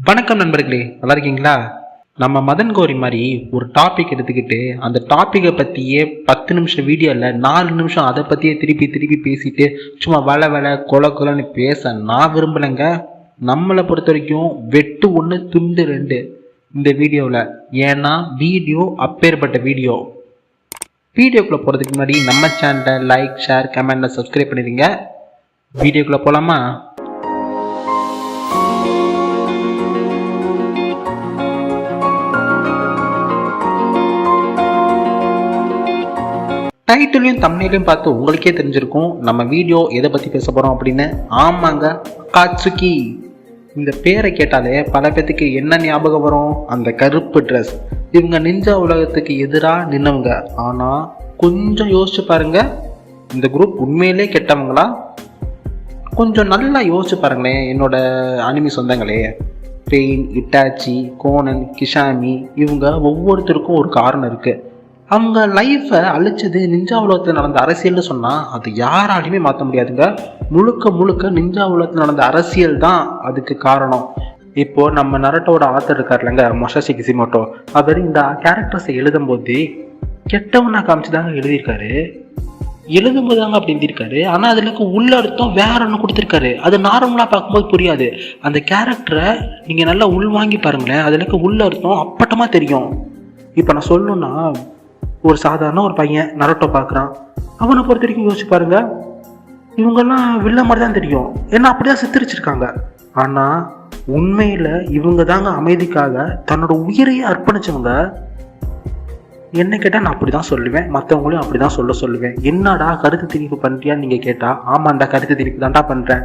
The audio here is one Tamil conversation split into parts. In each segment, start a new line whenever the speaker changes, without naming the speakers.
வணக்கம் நண்பர்களே, நல்லா இருக்கீங்களா? நம்ம மதன் கோரி மாதிரி ஒரு டாபிக் எடுத்துக்கிட்டு அந்த டாப்பிக்கை பற்றியே 10 நிமிஷம் வீடியோவில் 4 நிமிஷம் அதை பற்றியே திருப்பி திருப்பி பேசிட்டு சும்மா கொலன்னு பேச நான் விரும்பலைங்க. நம்மளை பொறுத்த வரைக்கும் வெட்டு 1 துண்டு 2 இந்த வீடியோவில். ஏன்னா வீடியோ அப்பேற்பட்ட வீடியோக்குள்ளே போகிறதுக்கு முன்னாடி நம்ம சேனலை லைக், ஷேர், கமெண்ட்டில் சப்ஸ்கிரைப் பண்ணிடுங்க. வீடியோக்குள்ளே போகலாமா? டைட்டிலையும் தம்ப்நெயிலையும் பார்த்து உங்களுக்கே தெரிஞ்சிருக்கும் நம்ம வீடியோ எதை பற்றி பேச போகிறோம் அப்படின்னு. ஆமாங்க, அகாட்சுகி. இந்த பேரை கேட்டாலே பல பேத்துக்கு என்ன ஞாபகம் வரும்? அந்த கருப்பு ட்ரெஸ். இவங்க நிஞ்சா உலகத்துக்கு எதிராக நின்னவங்க. ஆனால் கொஞ்சம் யோசிச்சு பாருங்க, இந்த குரூப் உண்மையிலே கெட்டவங்களா? கொஞ்சம் நல்லா யோசிச்சு பாருங்களேன். என்னோட அனிமி சொந்தங்களே, பெயின், இட்டாச்சி, கோனன், கிஷாமி, இவங்க ஒவ்வொருத்தருக்கும் ஒரு காரணம் இருக்குது. அவங்க லைஃப்பை அழிச்சது நிஞ்சா உலகத்தில் நடந்த அரசியல்னு சொன்னால் அது யாராலையுமே மாற்ற முடியாதுங்க. முழுக்க நிஞ்சா உலகத்தில் நடந்த அரசியல் தான் அதுக்கு காரணம். இப்போது நம்ம நரட்டோட ஆத்தர் இருக்கார்லங்க, மொசாஷி கிசிமோட்டோ, அவர் இந்த கேரக்டர்ஸை எழுதும்போது கெட்டவனா காமிச்சு தாங்க எழுதியிருக்காரு. எழுதும்போது தாங்க அப்படி எழுதியிருக்காரு. ஆனால் அதுல உள்ள அர்த்தம் வேற ஒன்று கொடுத்துருக்காரு. அது நார்மலாக பார்க்கும்போது புரியாது. அந்த கேரக்டரை நீங்கள் நல்லா உள்வாங்கி பாருங்களேன், அதுல உள்ள அர்த்தம் அப்பட்டமாக தெரியும். இப்போ நான் சொல்லணும்னா, ஒரு சாதாரண ஒரு பையன் நரட்டோ பார்க்குறான். அவனை பொறுத்த வரைக்கும் யோசிச்சு பாருங்க, இவங்கெல்லாம் வில்ல மாதிரி தான் தெரியும். ஏன்னா அப்படிதான் சித்தரிச்சிருக்காங்க. ஆனால் உண்மையில் இவங்க தாங்க அமைதிக்காக தன்னோட உயிரையே அர்ப்பணிச்சவங்க. என்ன கேட்டால் நான் அப்படி தான் சொல்லுவேன், மற்றவங்களையும் அப்படி தான் சொல்லுவேன். என்னடா கருத்து திணிப்பு பண்ணுறியான்னு நீங்கள் கேட்டால், ஆமாண்டா கருத்து திணிப்பு தான்டா பண்ணுறேன்.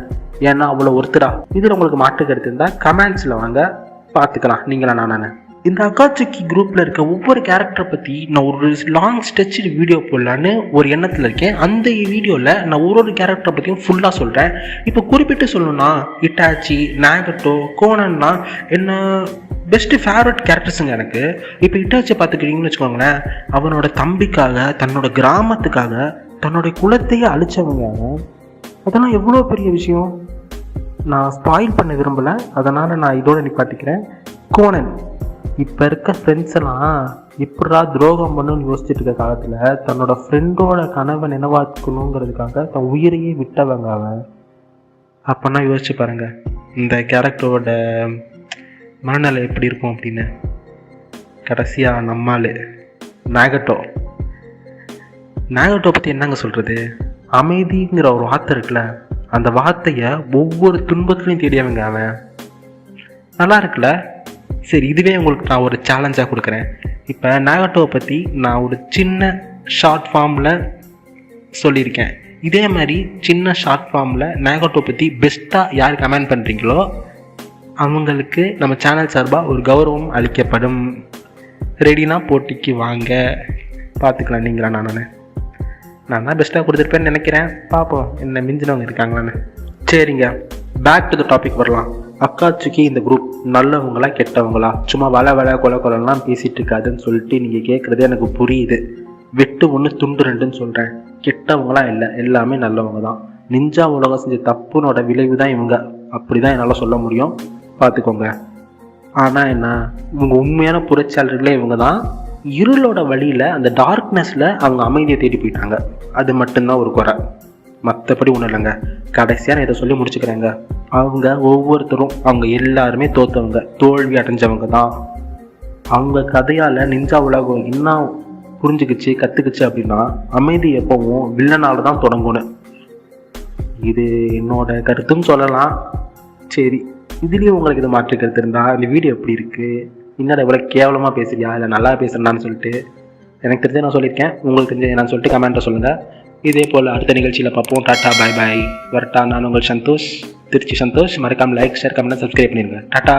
ஏன்னா அவ்வளோ ஒருத்தரா. இதில் உங்களுக்கு மாற்று கருத்து இருந்தால் கமெண்ட்ஸில் வாங்க, பார்த்துக்கலாம் நீங்களா நான். இந்த அகாட்சுகி குரூப்பில் இருக்க ஒவ்வொரு கேரக்டரை பற்றி நான் ஒரு லாங் ஸ்ட்ரெச் வீடியோ போடலான்னு ஒரு எண்ணத்தில் இருக்கேன். அந்த வீடியோவில் நான் ஒரு கேரக்டரை பற்றியும் ஃபுல்லாக சொல்கிறேன். இப்போ குறிப்பிட்டு சொல்லணும்னா, இட்டாச்சி, நாகட்டோ, கோனன்னா என்ன பெஸ்ட்டு ஃபேவரட் கேரக்டர்ஸுங்க எனக்கு. இப்போ இட்டாச்சியை பார்த்துக்கிட்டீங்கன்னு வச்சுக்கோங்களேன், அவனோட தம்பிக்காக, தன்னோட கிராமத்துக்காக, தன்னுடைய குலத்தையே அழிச்சவங்க. அதெல்லாம் எவ்வளோ பெரிய விஷயம். நான் ஸ்பாயில் பண்ண விரும்பலை, அதனால் நான் இதோட நிப்பாட்டிக்கிறேன். கோனன் இப்போ இருக்க ஃப்ரெண்ட்ஸ் எல்லாம் எப்படா துரோகம் பண்ணுன்னு யோசிச்சுட்டு இருக்க காலத்தில் தன்னோட ஃப்ரெண்டோட கனவை நினைவாக்கணுங்கிறதுக்காக தன் உயிரையே விட்டவங்க அவன். அப்போனா யோசிச்சு பாருங்க இந்த கேரக்டரோட மனநிலை எப்படி இருக்கும் அப்படின்னு. கடைசியாக நம்மால் நாகட்டோ பற்றி என்னங்க சொல்கிறது? அமைதிங்கிற ஒரு வார்த்தை இருக்குல்ல, அந்த வார்த்தையை ஒவ்வொரு துன்பத்துலையும் தேடியவங்க அவன். நல்லா இருக்குல்ல? சரி, இதுவே உங்களுக்கு நான் ஒரு சேலஞ்சாக கொடுக்குறேன். இப்போ நாகட்டோவை பற்றி நான் ஒரு சின்ன ஷார்ட் ஃபார்மில் சொல்லியிருக்கேன். இதே மாதிரி சின்ன ஷார்ட் ஃபார்மில் நாகட்டோ பற்றி பெஸ்ட்டாக யார் கமெண்ட் பண்ணுறீங்களோ அவங்களுக்கு நம்ம சேனல் சார்பாக ஒரு கௌரவம் அளிக்கப்படும். ரெடினா போட்டிக்கு வாங்க, பார்த்துக்கலாம் நீங்களா நான் தான் பெஸ்ட்டாக கொடுத்துருப்பேன்னு நினைக்கிறேன். பார்ப்போம் என்ன மிஞ்சினவங்க இருக்காங்களான்னு. சரிங்க, பேக் டு த டாபிக் வரலாம். அகாட்சுகி இந்த குரூப் நல்லவங்களா கெட்டவங்களா? சும்மா கொலலாம் பேசிகிட்டு இருக்காதுன்னு சொல்லிட்டு நீங்கள் கேட்குறது எனக்கு புரியுது. வெட்டு 1 துண்டு 2ன்னு சொல்கிறேன். கெட்டவங்களாம் இல்லை, எல்லாமே நல்லவங்க தான். நிஞ்சா உலகம் செஞ்ச தப்புனோட விளைவு தான் இவங்க. அப்படி தான் என்னால் சொல்ல முடியும், பார்த்துக்கோங்க. ஆனால் என்ன, இவங்க உண்மையான புரட்சியாளர்களே இவங்க தான். இருளோட வழியில், அந்த டார்க்னஸில் அவங்க அமைதியை தேடி போயிட்டாங்க. அது மட்டும்தான் ஒரு குறை, மற்றபடி ஒன்றும் இல்லைங்க. கடைசியாக நான் இதை சொல்லி முடிச்சுக்கிறேங்க. அவங்க ஒவ்வொருத்தரும், அவங்க எல்லாருமே தோற்றவங்க, தோல்வி அடைஞ்சவங்க தான். அவங்க கதையால் நிஞ்சா உலகம் என்ன கற்றுக்குச்சு அப்படின்னா, அமைதி எப்பவும் வில்லனால தான் தொடங்கணும். இது என்னோட கருத்துன்னு சொல்லலாம். சரி, இதுலேயும் உங்களுக்கு இது மாற்று கருத்து இருந்தால் இந்த வீடியோ எப்படி இருக்குது, இன்னும் எவ்வளோ கேவலமாக பேசுறியா இல்லை நல்லா பேசுகிறேன்னு சொல்லிட்டு எனக்கு தெரிஞ்ச நான் சொல்லியிருக்கேன், உங்களுக்கு தெரிஞ்ச நான் சொல்லிட்டு கமெண்ட்டை சொல்லுங்கள். இதே போல் அடுத்த நிகழ்ச்சியில் பார்ப்போம். டாட்டா, பாய் பாய், வரட்டா. நான் உங்கள் சந்தோஷ், திருச்சி சந்தோஷ். மறக்காமல் லைக், ஷேர், கமெண்ட், சப்ஸ்கிரைப் பண்ணிடுங்க. டாட்டா.